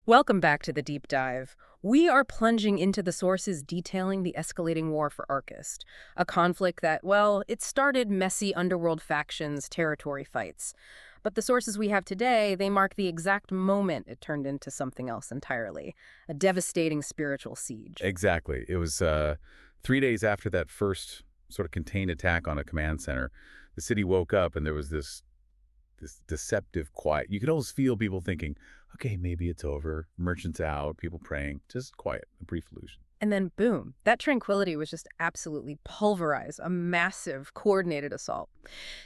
Welcome back to the deep dive. We are plunging into the sources detailing the escalating war for Arcust, a conflict that, well, it started messy underworld factions, territory fights. But the sources we have today, they mark the exact moment it turned into something else entirely, a devastating spiritual siege. Exactly. It was 3 days after that first sort of contained attack on a command center. The city woke up and there was this deceptive quiet. You could almost feel people thinking, okay, maybe it's over. Merchants out, people praying, just quiet, a brief illusion. And then boom, that tranquility was just absolutely pulverized, a massive, coordinated assault.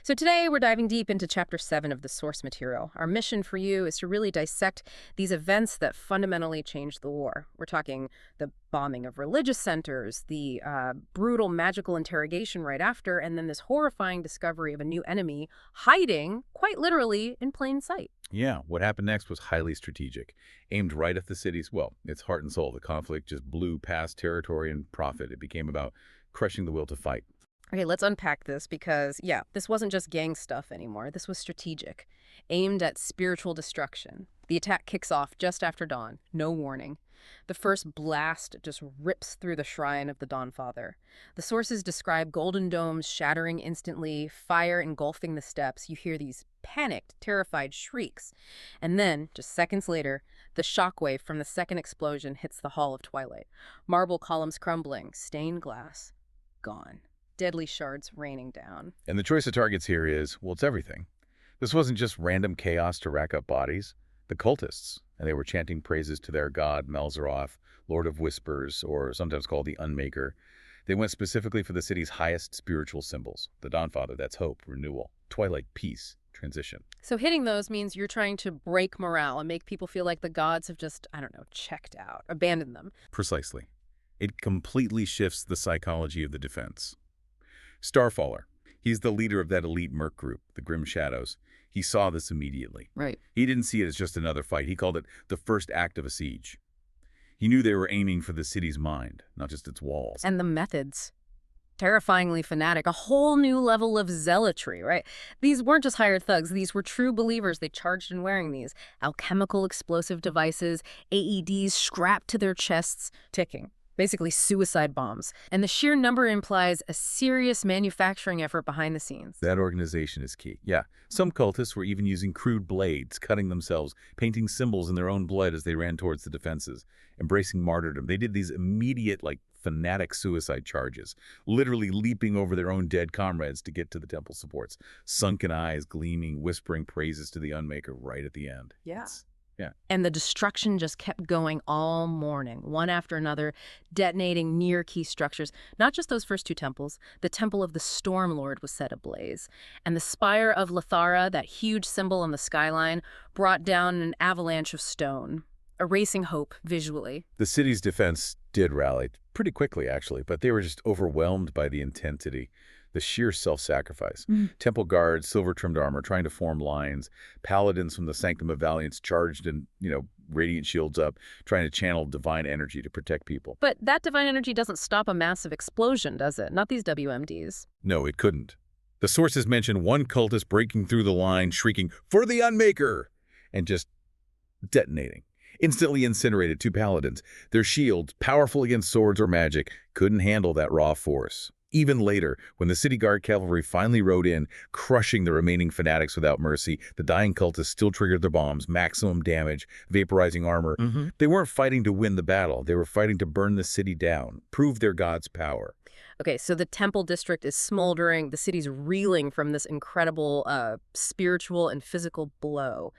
So today we're diving deep into Chapter 7 of the source material. Our mission for you is to really dissect these events that fundamentally changed the war. We're talking the bombing of religious centers, the brutal magical interrogation right after, and then this horrifying discovery of a new enemy hiding, quite literally, in plain sight. Yeah, what happened next was highly strategic, aimed right at the city's, well, its heart and soul. The conflict just blew past territory and profit. It became about crushing the will to fight. Okay, let's unpack this because, yeah, this wasn't just gang stuff anymore. This was strategic, aimed at spiritual destruction. The attack kicks off just after dawn, no warning. The first blast just rips through the shrine of the Dawnfather. The sources describe golden domes shattering instantly, fire engulfing the steps. You hear these panicked, terrified shrieks. And then, just seconds later, the shockwave from the second explosion hits the Hall of Twilight. Marble columns crumbling, stained glass, gone. Deadly shards raining down. And the choice of targets here is, well, it's everything. This wasn't just random chaos to rack up bodies. The cultists, and they were chanting praises to their god, Melzeroth, Lord of Whispers, or sometimes called the Unmaker. They went specifically for the city's highest spiritual symbols. The Dawnfather, that's hope, renewal, twilight, peace, transition. So hitting those means you're trying to break morale and make people feel like the gods have just, I don't know, checked out, abandoned them. Precisely. It completely shifts the psychology of the defense. Starfaller, he's the leader of that elite merc group, the Grim Shadows. He saw this immediately. Right. He didn't see it as just another fight. He called it the first act of a siege. He knew they were aiming for the city's mind, not just its walls. And the methods. Terrifyingly fanatic, a whole new level of zealotry, right? These weren't just hired thugs. These were true believers. They charged in wearing these alchemical explosive devices, AEDs strapped to their chests, ticking. Basically suicide bombs. And the sheer number implies a serious manufacturing effort behind the scenes. That organization is key. Yeah, some cultists were even using crude blades, cutting themselves, painting symbols in their own blood as they ran towards the defenses, embracing martyrdom. They did these immediate, fanatic suicide charges, literally leaping over their own dead comrades to get to the temple supports, sunken eyes gleaming, whispering praises to the Unmaker right at the end. Yeah. Yeah. And the destruction just kept going all morning, one after another, detonating near key structures. Not just those first two temples. The Temple of the Stormlord was set ablaze. And the Spire of Lithara, that huge symbol on the skyline, brought down an avalanche of stone, erasing hope visually. The city's defense did rally pretty quickly, actually, but they were just overwhelmed by the intensity. The sheer self-sacrifice. Temple guards, silver-trimmed armor, trying to form lines. Paladins from the Sanctum of Valiance charged and, radiant shields up, trying to channel divine energy to protect people. But that divine energy doesn't stop a massive explosion, does it? Not these WMDs. No, it couldn't. The sources mention one cultist breaking through the line, shrieking, "For the Unmaker!" and just detonating. Instantly incinerated two paladins. Their shields, powerful against swords or magic, couldn't handle that raw force. Even later, when the city guard cavalry finally rode in, crushing the remaining fanatics without mercy, the dying cultists still triggered their bombs, maximum damage, vaporizing armor. They weren't fighting to win the battle. They were fighting to burn the city down, prove their god's power. Okay, so the temple district is smoldering. The city's reeling from this incredible spiritual and physical blow.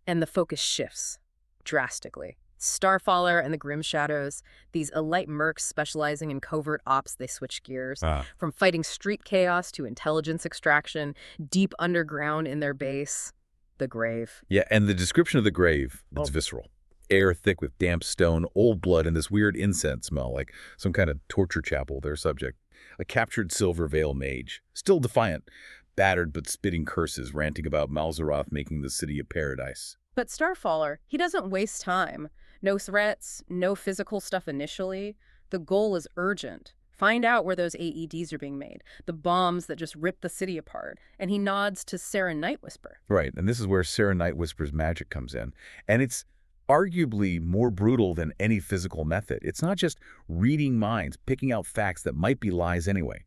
And the focus shifts drastically. Starfaller and the Grim Shadows, these elite mercs specializing in covert ops, they switch gears. From fighting street chaos to intelligence extraction, deep underground in their base, the grave. Yeah, and the description of the grave, it's visceral. Air thick with damp stone, old blood, and this weird incense smell, like some kind of torture chapel, their subject. A captured silver veil mage, still defiant, battered but spitting curses, ranting about Malzeroth making the city a paradise. But Starfaller, he doesn't waste time. No threats, no physical stuff initially. The goal is urgent. Find out where those AEDs are being made, the bombs that just ripped the city apart. And he nods to Sarah Nightwhisper. Right, and this is where Sarah Nightwhisper's magic comes in. And it's arguably more brutal than any physical method. It's not just reading minds, picking out facts that might be lies anyway.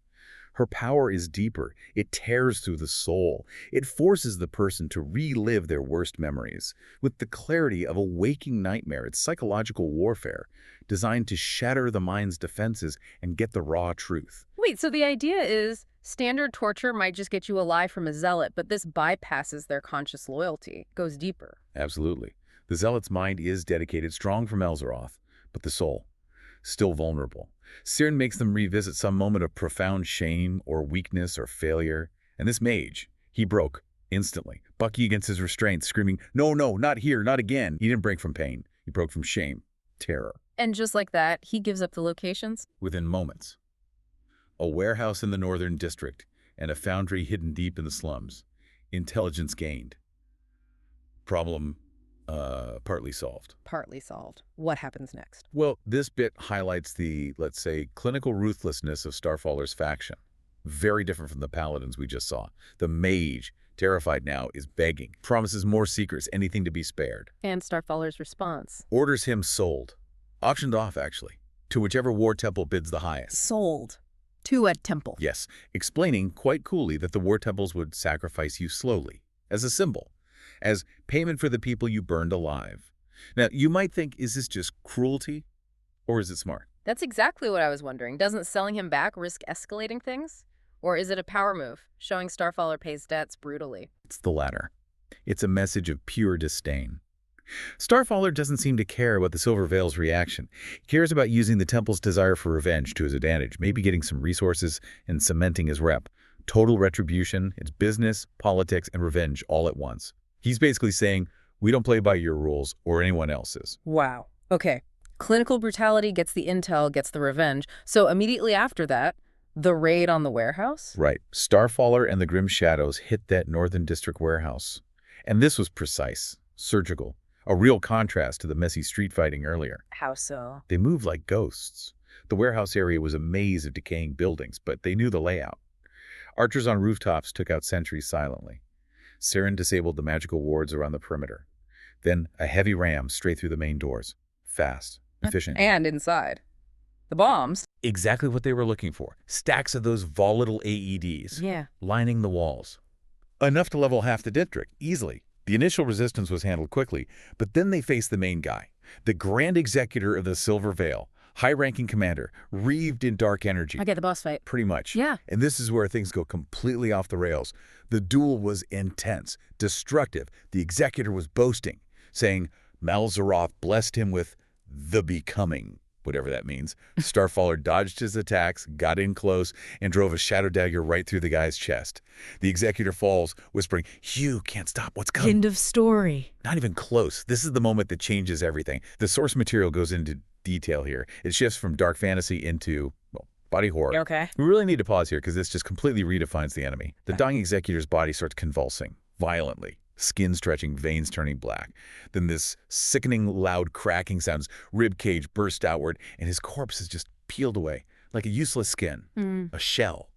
Her power is deeper. It tears through the soul. It forces the person to relive their worst memories. With the clarity of a waking nightmare, it's psychological warfare designed to shatter the mind's defenses and get the raw truth. Wait, so the idea is standard torture might just get you a lie from a zealot, but this bypasses their conscious loyalty, goes deeper. Absolutely. The zealot's mind is dedicated, strong from Elzeroth, but the soul, still vulnerable. Cyrn makes them revisit some moment of profound shame or weakness or failure. And this mage, he broke instantly, bucking against his restraints, screaming, "No, no, not here, not again." He didn't break from pain. He broke from shame, terror. And just like that, he gives up the locations? Within moments. A warehouse in the northern district and a foundry hidden deep in the slums. Intelligence gained. Problem partly solved. Partly solved. What happens next? Well, this bit highlights the, let's say, clinical ruthlessness of Starfaller's faction. Very different from the paladins we just saw. The mage, terrified now, is begging, promises more secrets, anything to be spared. And Starfaller's response? Orders him sold. Auctioned off, actually, to whichever war temple bids the highest. Sold. To a temple. Yes, explaining quite coolly that the war temples would sacrifice you slowly, as a symbol, as payment for the people you burned alive. Now, you might think, is this just cruelty, or is it smart? That's exactly what I was wondering. Doesn't selling him back risk escalating things? Or is it a power move, showing Starfaller pays debts brutally? It's the latter. It's a message of pure disdain. Starfaller doesn't seem to care about the Silver Veil's reaction. He cares about using the temple's desire for revenge to his advantage, maybe getting some resources and cementing his rep. Total retribution, it's business, politics, and revenge all at once. He's basically saying, we don't play by your rules or anyone else's. Wow. Okay. Clinical brutality gets the intel, gets the revenge. So immediately after that, the raid on the warehouse? Right. Starfaller and the Grim Shadows hit that Northern District warehouse. And this was precise, surgical, a real contrast to the messy street fighting earlier. How so? They moved like ghosts. The warehouse area was a maze of decaying buildings, but they knew the layout. Archers on rooftops took out sentries silently. Cyrn disabled the magical wards around the perimeter. Then a heavy ram straight through the main doors. Fast, efficient. And inside. The bombs. Exactly what they were looking for. Stacks of those volatile AEDs. Yeah. Lining the walls. Enough to level half the district, easily. The initial resistance was handled quickly, but then they faced the main guy, the Grand Executor of the Silver Veil, high-ranking commander, wreathed in dark energy. I get the boss fight. Pretty much. Yeah. And this is where things go completely off the rails. The duel was intense, destructive. The Executor was boasting, saying Malzaroth blessed him with the becoming, whatever that means. Starfaller dodged his attacks, got in close, and drove a shadow dagger right through the guy's chest. The Executor falls, whispering, "You can't stop what's coming." End of story. Not even close. This is the moment that changes everything. The source material goes into detail here. It shifts from dark fantasy into, well, body horror. Okay. We really need to pause here because this just completely redefines the enemy. The dying Executor's body starts convulsing, violently. Skin stretching, veins turning black. Then this sickening, loud cracking sounds. Rib cage burst outward, and his corpse is just peeled away, like a useless skin, a shell,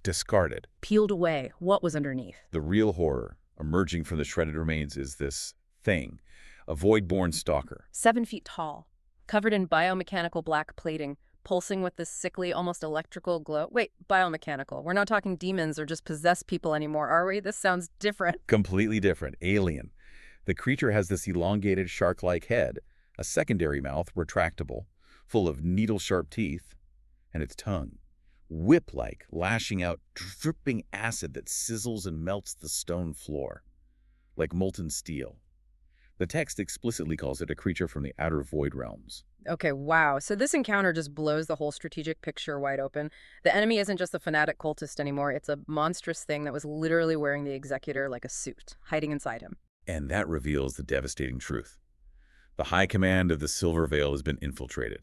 discarded. Peeled away. What was underneath? The real horror emerging from the shredded remains is this thing, a void-born stalker. 7 feet tall, covered in biomechanical black plating, pulsing with this sickly, almost electrical glow. Wait, biomechanical. We're not talking demons or just possessed people anymore, are we? This sounds different. Completely different. Alien. The creature has this elongated shark-like head, a secondary mouth, retractable, full of needle-sharp teeth, and its tongue, whip-like, lashing out dripping acid that sizzles and melts the stone floor, like molten steel. The text explicitly calls it a creature from the outer void realms. Okay, wow. So this encounter just blows the whole strategic picture wide open. The enemy isn't just a fanatic cultist anymore. It's a monstrous thing that was literally wearing the Executor like a suit, hiding inside him. And that reveals the devastating truth. The high command of the Silver Veil has been infiltrated,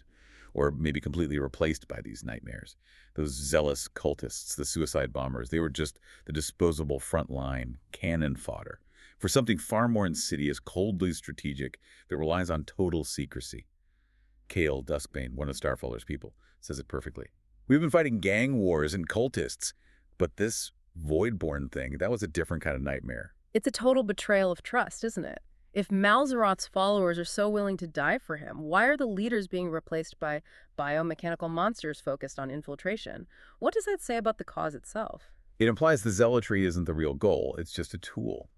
or maybe completely replaced by these nightmares. Those zealous cultists, the suicide bombers, they were just the disposable frontline cannon fodder for something far more insidious, coldly strategic, that relies on total secrecy. Kale Duskbane, one of Starfaller's people, says it perfectly. We've been fighting gang wars and cultists, but this Voidborn thing, that was a different kind of nightmare. It's a total betrayal of trust, isn't it? If Malzaroth's followers are so willing to die for him, why are the leaders being replaced by biomechanical monsters focused on infiltration? What does that say about the cause itself? It implies the zealotry isn't the real goal, it's just a tool.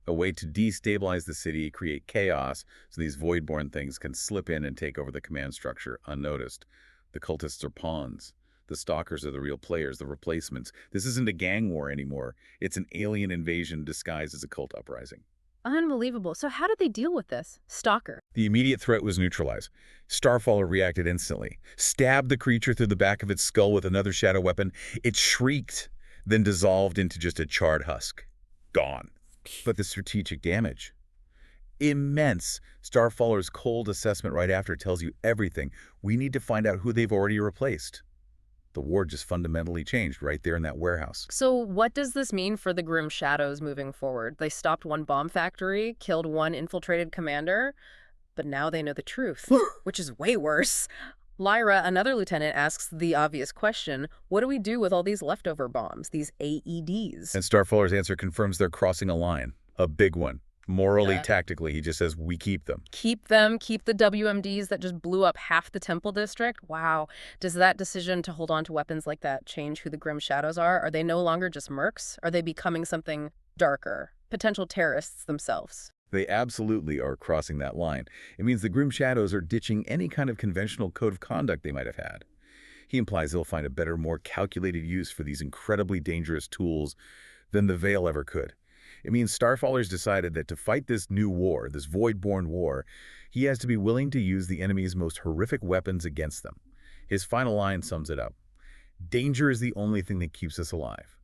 A way to destabilize the city, create chaos, so these void-born things can slip in and take over the command structure unnoticed. The cultists are pawns. The stalkers are the real players, the replacements. This isn't a gang war anymore. It's an alien invasion disguised as a cult uprising. Unbelievable. So how did they deal with this? Stalker. The immediate threat was neutralized. Starfaller reacted instantly, stabbed the creature through the back of its skull with another shadow weapon. It shrieked, then dissolved into just a charred husk. Gone. But the strategic damage? Immense. Starfaller's cold assessment right after tells you everything. We need to find out who they've already replaced. The war just fundamentally changed right there in that warehouse. So what does this mean for the Grim Shadows moving forward? They stopped one bomb factory, killed one infiltrated commander, but now they know the truth, which is way worse. Lyra, another lieutenant, asks the obvious question, what do we do with all these leftover bombs, these AEDs? And Starfaller's answer confirms they're crossing a line. A big one. Morally, tactically, he just says, we keep them. Keep them, keep the WMDs that just blew up half the Temple District? Wow. Does that decision to hold on to weapons like that change who the Grim Shadows are? Are they no longer just mercs? Are they becoming something darker? Potential terrorists themselves? They absolutely are crossing that line. It means the Grim Shadows are ditching any kind of conventional code of conduct they might have had. He implies they'll find a better, more calculated use for these incredibly dangerous tools than the Veil ever could. It means Starfaller's decided that to fight this new war, this void-born war, he has to be willing to use the enemy's most horrific weapons against them. His final line sums it up. Danger is the only thing that keeps us alive.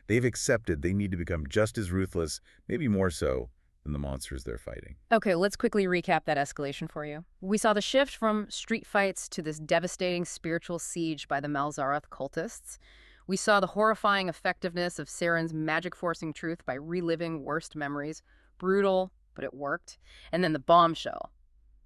They've accepted they need to become just as ruthless, maybe more so, than the monsters they're fighting. Okay, let's quickly recap that escalation for you. We saw the shift from street fights to this devastating spiritual siege by the Malzaroth cultists. We saw the horrifying effectiveness of Saren's magic-forcing truth by reliving worst memories. Brutal, but it worked. And then the bombshell,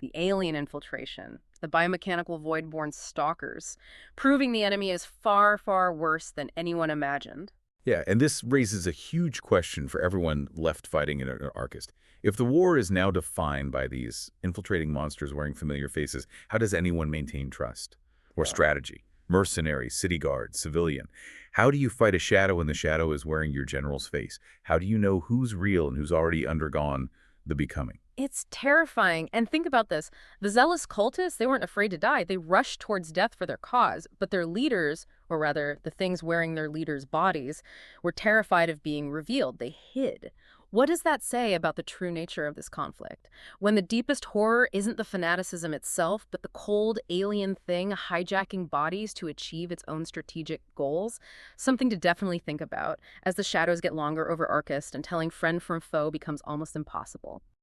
the alien infiltration, the biomechanical void-born stalkers, proving the enemy is far, far worse than anyone imagined. Yeah, and this raises a huge question for everyone left fighting in Arcust. If the war is now defined by these infiltrating monsters wearing familiar faces, how does anyone maintain trust? Or strategy? Mercenary, city guard, civilian. How do you fight a shadow when the shadow is wearing your general's face? How do you know who's real and who's already undergone the becoming? It's terrifying. And think about this. The zealous cultists, they weren't afraid to die. They rushed towards death for their cause. But their leaders, or rather, the things wearing their leaders' bodies, were terrified of being revealed. They hid. What does that say about the true nature of this conflict? When the deepest horror isn't the fanaticism itself, but the cold alien thing hijacking bodies to achieve its own strategic goals? Something to definitely think about as the shadows get longer over Arcust and telling friend from foe becomes almost impossible.